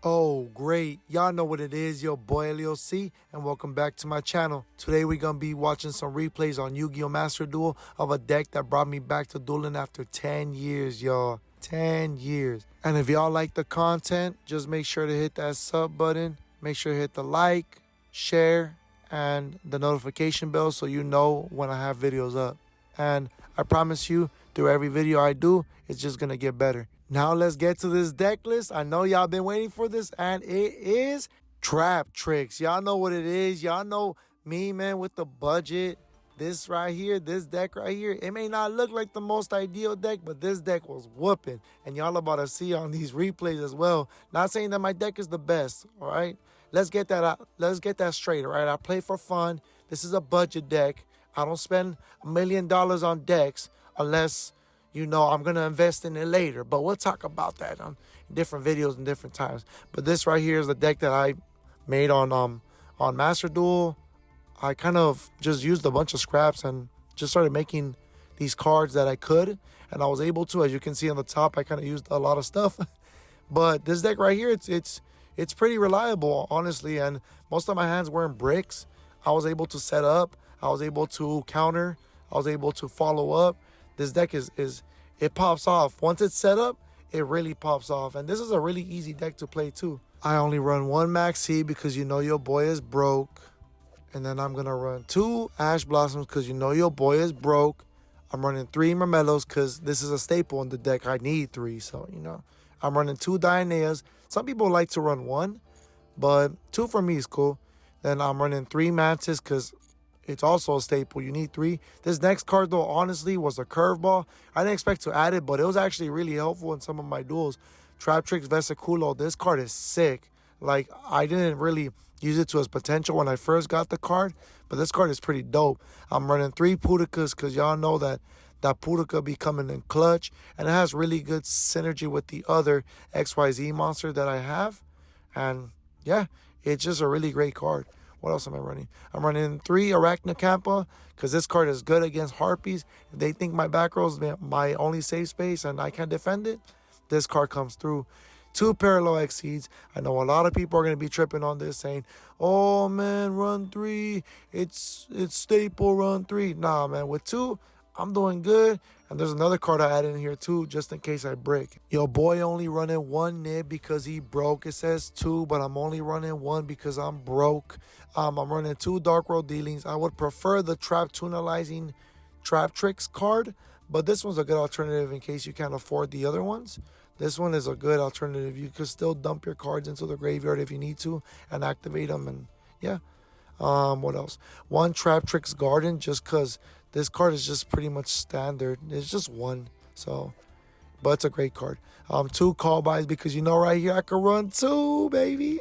Oh, great. Y'all know what it is, your boy LOC, and welcome back to my channel. Today we're going to be watching some replays on Yu-Gi-Oh! Master Duel of a deck that brought me back to dueling after 10 years, y'all. 10 years. And if y'all like the content, just make sure to hit that sub button. Make sure to hit the like, share, and the notification bell so you know when I have videos up. And I promise you, through every video I do, it's just going to get better. Now let's get to this deck list. I know y'all been waiting for this, and it is TRAPTRIX. Y'all know what it is. Y'all know me, man, with the budget. This right here, this deck right here, it may not look like the most ideal deck, but this deck was whooping. And y'all about to see on these replays as well. Not saying that my deck is the best, all right? Let's get that out. Let's get that straight, all right? I play for fun. This is a budget deck. I don't spend $1 million on decks unless, you know, I'm going to invest in it later. But we'll talk about that on different videos and different times. But this right here is the deck that I made on Master Duel. I kind of just used a bunch of scraps and just started making these cards that I could. And I was able to, as you can see on the top, I kind of used a lot of stuff. But this deck right here, it's pretty reliable, honestly. And most of my hands were in bricks. I was able to set up. I was able to counter. I was able to follow up. This deck it pops off. Once it's set up, it really pops off. And this is a really easy deck to play too. I only run one Maxi because you know your boy is broke. And then I'm going to run 2 Ash Blossoms because you know your boy is broke. I'm running 3 Mermelos because this is a staple in the deck. I need 3, so, you know. I'm running 2 Dianeas. Some people like to run 1, but 2 for me is cool. Then I'm running 3 Mantis because it's also a staple. You need 3. This next card, though, honestly, was a curveball. I didn't expect to add it, but it was actually really helpful in some of my duels. TRAPTRIX Vesiculo. This card is sick. Like, I didn't really use it to its potential when I first got the card, but this card is pretty dope. I'm running 3 Pudikas because y'all know that Pudika be coming in clutch, and it has really good synergy with the other XYZ monster that I have. And yeah, it's just a really great card. What else am I running? I'm running 3 Arachnocampa because this card is good against Harpies. If they think my back row is my only safe space and I can't defend it, this card comes through. 2 Parallel Exceeds. I know a lot of people are going to be tripping on this saying, oh man, run 3. It's staple run 3. Nah, man, with 2, I'm doing good. And there's another card I added in here too, just in case I break. Yo, boy only running 1 nib because he broke. It says 2, but I'm only running 1 because I'm broke. I'm running 2 Dark World Dealings. I would prefer the Trap Tunalizing TRAPTRIX card, but this one's a good alternative in case you can't afford the other ones. This one is a good alternative. You could still dump your cards into the graveyard if you need to and activate them. And yeah. What else? 1 TRAPTRIX Garden, just because this card is just pretty much standard. It's just 1. So, but it's a great card. 2 Call Buys because you know right here I can run 2, baby.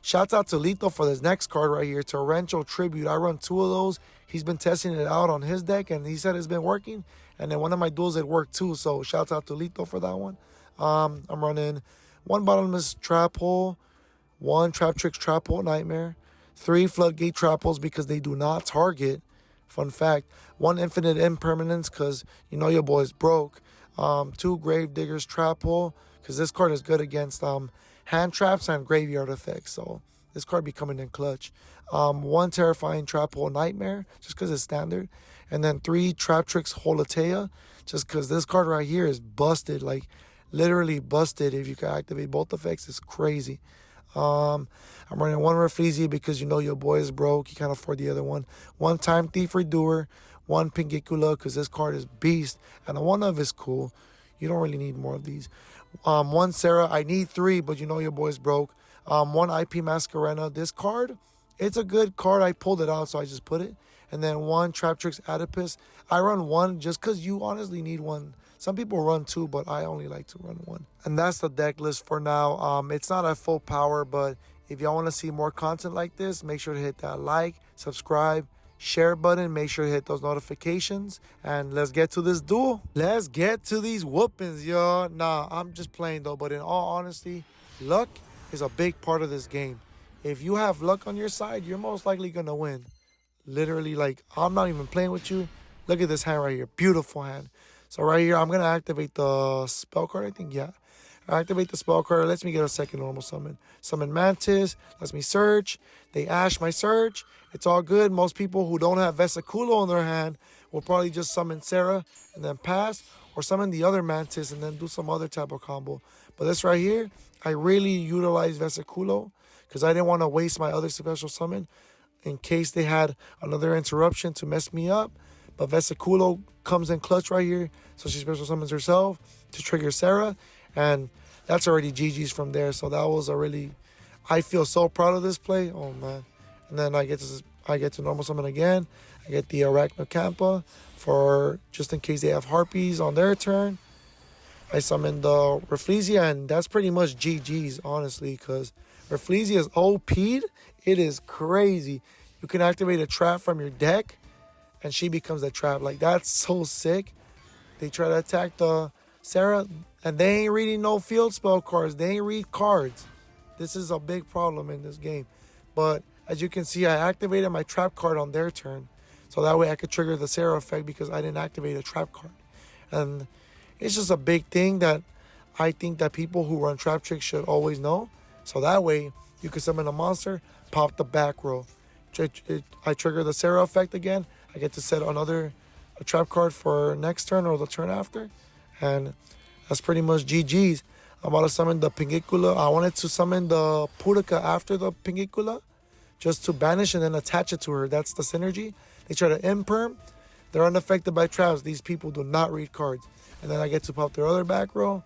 Shouts out to Lito for this next card right here, Torrential Tribute. I run 2 of those. He's been testing it out on his deck, and he said it's been working. And then one of my duels, it worked too. So shouts out to Lito for that one. I'm running 1 Bottomless Trap Hole, 1 TRAPTRIX Trap Hole Nightmare, 3 Floodgate Trap Holes because they do not target. Fun fact, 1 Infinite Impermanence because you know your boy's broke. 2 Gravediggers Trap Hole because this card is good against hand traps and graveyard effects. So this card be coming in clutch. 1 Terrifying Trap Hole Nightmare just because it's standard. And then 3 TRAPTRIX Holotea just because this card right here is busted. Like literally busted. If you can activate both effects, it's crazy. I'm running 1 Rafflesia because you know your boy is broke. You can't afford the other one. 1 Time Thief Redoer. 1 Pingicula because this card is beast. And the one of is cool. You don't really need more of these. 1 Sarah. I need 3, but you know your boy's broke. 1 IP Masquerena. This card, it's a good card. I pulled it out, so I just put it. And then 1 TRAPTRIX Oedipus. I run 1 just because you honestly need 1. Some people run 2, but I only like to run 1. And that's the deck list for now. It's not at full power, but if y'all want to see more content like this, make sure to hit that like, subscribe, share button. Make sure to hit those notifications. And let's get to this duel. Let's get to these whoopings, y'all. Nah, I'm just playing though. But in all honesty, luck is a big part of this game. If you have luck on your side, you're most likely going to win. Literally, like, I'm not even playing with you. Look at this hand right here. Beautiful hand. So right here, I'm going to activate the spell card, I think. Yeah. I activate the spell card. It lets me get a second normal summon. Summon Mantis. Lets me search. They ash my search. It's all good. Most people who don't have Vesiculo in their hand will probably just summon Sarah and then pass. Or summon the other Mantis and then do some other type of combo. But this right here, I really utilize Vesiculo because I didn't want to waste my other special summon in case they had another interruption to mess me up. But Vesiculo comes in clutch right here. So she special summons herself to trigger Sarah. And that's already GG's from there. So that was a really... I feel so proud of this play. Oh, man. And then I get to normal summon again. I get the Arachnocampa for just in case they have Harpies on their turn. I summon the Rafflesia, and that's pretty much GG's, honestly, because Rafflesia is OP'd. It is crazy. You can activate a trap from your deck, and she becomes a trap. Like, that's so sick. They try to attack the Sarah, and they ain't reading no field spell cards. They ain't read cards. This is a big problem in this game. But as you can see, I activated my trap card on their turn. So that way I could trigger the Sarah effect because I didn't activate a trap card. And it's just a big thing that I think that people who run TRAPTRIX should always know. So that way you can summon a monster, pop the back row. I trigger the Sarah effect again. I get to set another trap card for next turn or the turn after. And that's pretty much GG's. I'm about to summon the Pingicula. I wanted to summon the Pudica after the Pingicula just to banish and then attach it to her. That's the synergy. They try to imperm. They're unaffected by traps. These people do not read cards. And then I get to pop their other back row.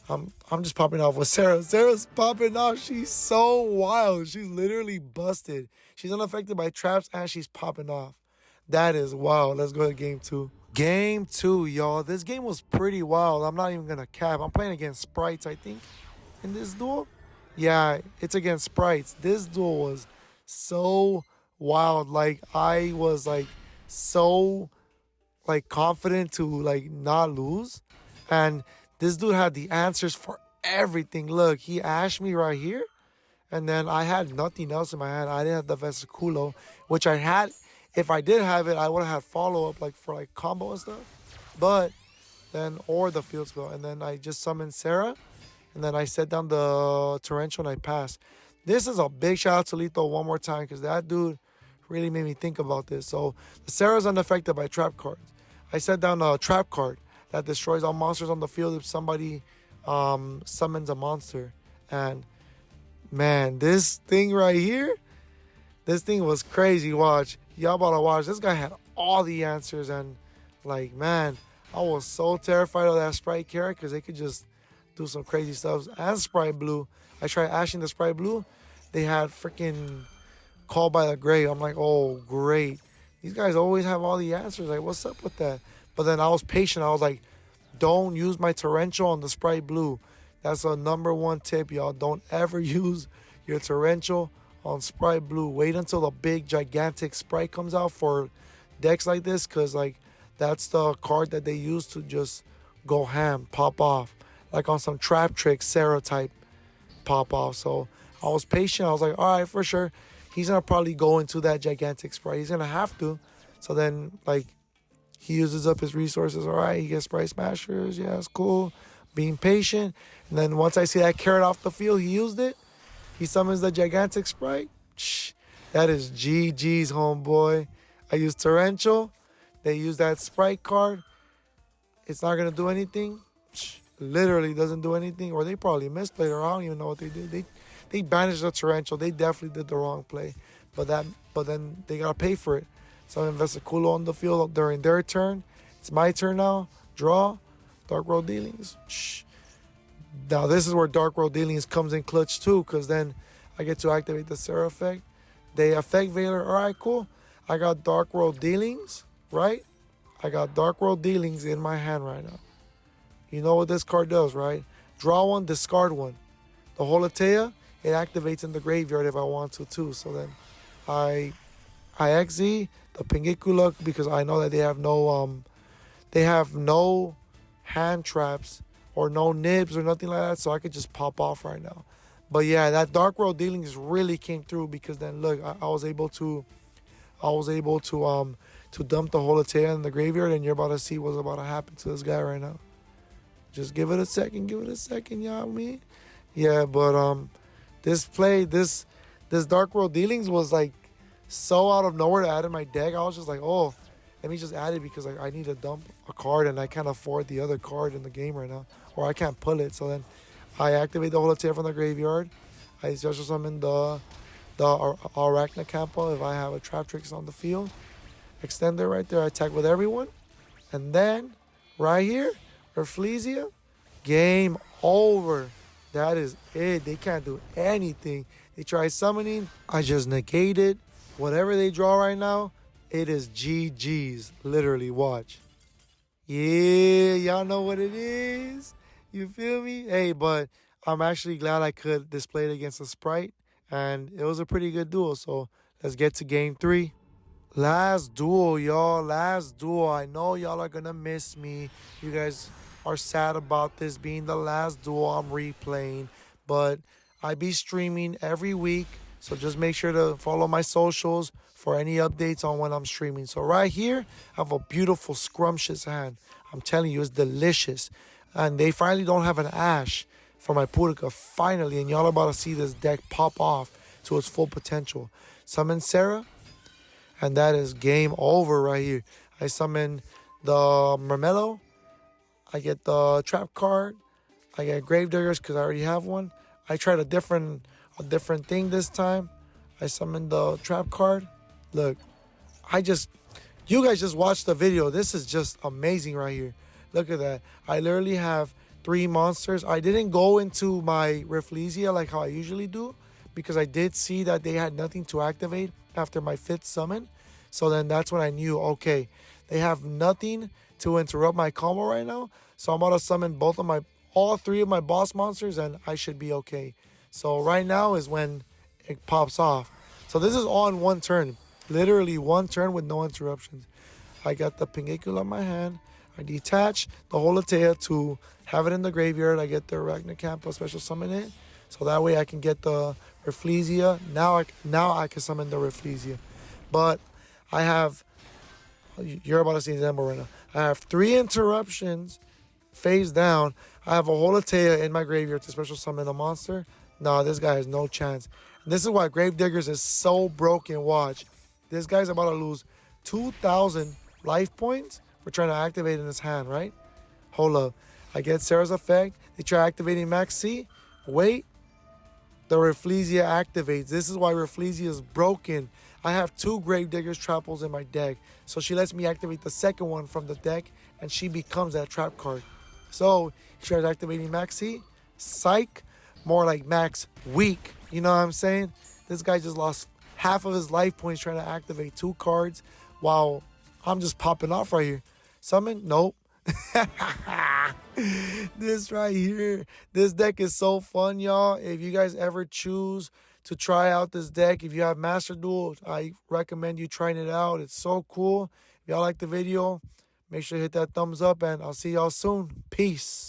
I'm just popping off with Sarah. Sarah's popping off. She's so wild. She's literally busted. She's unaffected by traps and she's popping off. That is wild. Let's go to game 2. Game 2, y'all. This game was pretty wild. I'm not even going to cap. I'm playing against Sprites, I think, in this duel. Yeah, it's against Sprites. This duel was so wild. Like, I was, like, so, like, confident to, like, not lose. And this dude had the answers for everything. Look, he ashed me right here. And then I had nothing else in my hand. I didn't have the Vesiculo, which I had. If I did have it, I would have had follow-up, like, for, like, combo and stuff. But then, or the field spell. And then I just summoned Sarah. And then I set down the Torrential and I passed. This is a big shout out to Lito one more time because that dude really made me think about this. So, the Sarah's unaffected by trap cards. I set down a trap card that destroys all monsters on the field if somebody summons a monster. And, man, this thing right here, this thing was crazy. Watch. Y'all about to watch. This guy had all the answers. And, like, man, I was so terrified of that Sprite character because they could just do some crazy stuff. And Sprite Blue. I tried ashing the Sprite Blue. They had freaking Called by the Grave. I'm like, oh, great. These guys always have all the answers. Like, what's up with that? But then I was patient. I was like, don't use my Torrential on the Sprite Blue. That's a #1 tip, y'all. Don't ever use your Torrential on Sprite Blue. Wait until the big, gigantic Sprite comes out for decks like this. Because, like, that's the card that they use to just go ham, pop off. Like on some TRAPTRIX, Sarah type pop off. So I was patient. I was like, all right, for sure. He's going to probably go into that gigantic Sprite. He's going to have to. So then, like, he uses up his resources. All right, he gets Sprite Smashers. Yeah, it's cool. Being patient. And then once I see that carrot off the field, he used it. He summons the gigantic Sprite. Shh, that is GG's, homeboy. I use Torrential. They use that Sprite card. It's not going to do anything. Shh, literally doesn't do anything. Or they probably misplayed, or I don't even know what they did. They banished the Torrential. They definitely did the wrong play. But then they got to pay for it. So I invest a Kulo on the field during their turn. It's my turn now. Draw. Dark World Dealings. Shh. Now this is where Dark World Dealings comes in clutch too, because then I get to activate the Sarah effect. They affect Veiler. All right, cool. I got Dark World Dealings, right? I got Dark World Dealings in my hand right now. You know what this card does, right? Draw one, discard one. The Holotea, it activates in the graveyard if I want to too. So then I XZ the Pingicula because I know that they have no hand traps or no nibs or nothing like that, so I could just pop off right now. But yeah, that Dark World Dealings really came through because then look, I was able to dump the Holotea in the graveyard, and you're about to see what's about to happen to this guy right now. Just give it a second. Give it a second, y'all. I mean, yeah, but this Dark World Dealings was like so out of nowhere to add in my deck. I was just like, oh, let me just add it because I need to dump a card and I can't afford the other card in the game right now, or I can't pull it. So then I activate the Holotail from the graveyard. I special summon the Arachnacampa if I have a TRAPTRIX on the field. Extender right there. I attack with everyone, and then right here, Rafflesia, game over. That is it. They can't do anything. They try summoning. I just negate it. Whatever they draw right now, it is GG's. Literally, watch. Yeah, y'all know what it is. You feel me? Hey, but I'm actually glad I could display it against a Sprite. And it was a pretty good duel. So let's get to game 3. Last duel, y'all. Last duel. I know y'all are going to miss me. You guys are sad about this being the last duel I'm replaying. But I be streaming every week. So just make sure to follow my socials for any updates on when I'm streaming. So right here, I have a beautiful scrumptious hand. I'm telling you, it's delicious. And they finally don't have an Ash for my Pudica, finally. And y'all are about to see this deck pop off to its full potential. Summon Sarah. And that is game over right here. I summon the Mermello. I get the Trap card. I get Gravediggers because I already have one. I tried a different thing this time. I summoned the Trap card. Look, you guys just watched the video. This is just amazing right here. Look at that. I literally have 3 monsters. I didn't go into my Rafflesia like how I usually do because I did see that they had nothing to activate after my 5th summon. So then that's when I knew, okay, they have nothing to interrupt my combo right now. So I'm about to summon all 3 of my boss monsters and I should be okay. So right now is when it pops off. So this is all in 1 turn. Literally 1 turn with no interruptions. I got the Pingacula in my hand. I detach the Holotea to have it in the graveyard. I get the Arachnacampa special summon it. So that way I can get the Rafflesia. Now I can summon the Rafflesia. But I have, you're about to see the number right now. I have 3 interruptions face down. I have a Holotea in my graveyard to special summon a monster. No, this guy has no chance. And this is why Gravediggers is so broken. Watch. This guy's about to lose 2,000 life points for trying to activate in his hand, right? Hold up. I get Sarah's effect. They try activating Max C. Wait. The Rafflesia activates. This is why Rafflesia is broken. I have 2 Gravediggers Trapples in my deck. So she lets me activate the second one from the deck, and she becomes that trap card. So he tries activating Max C. Psych. More like Max Weak. You know what I'm saying? This guy just lost half of his life points trying to activate 2 cards while I'm just popping off right here. Summon? Nope. This right here. This deck is so fun, y'all. If you guys ever choose to try out this deck, if you have Master Duel, I recommend you trying it out. It's so cool. If y'all like the video, make sure to hit that thumbs up, and I'll see y'all soon. Peace.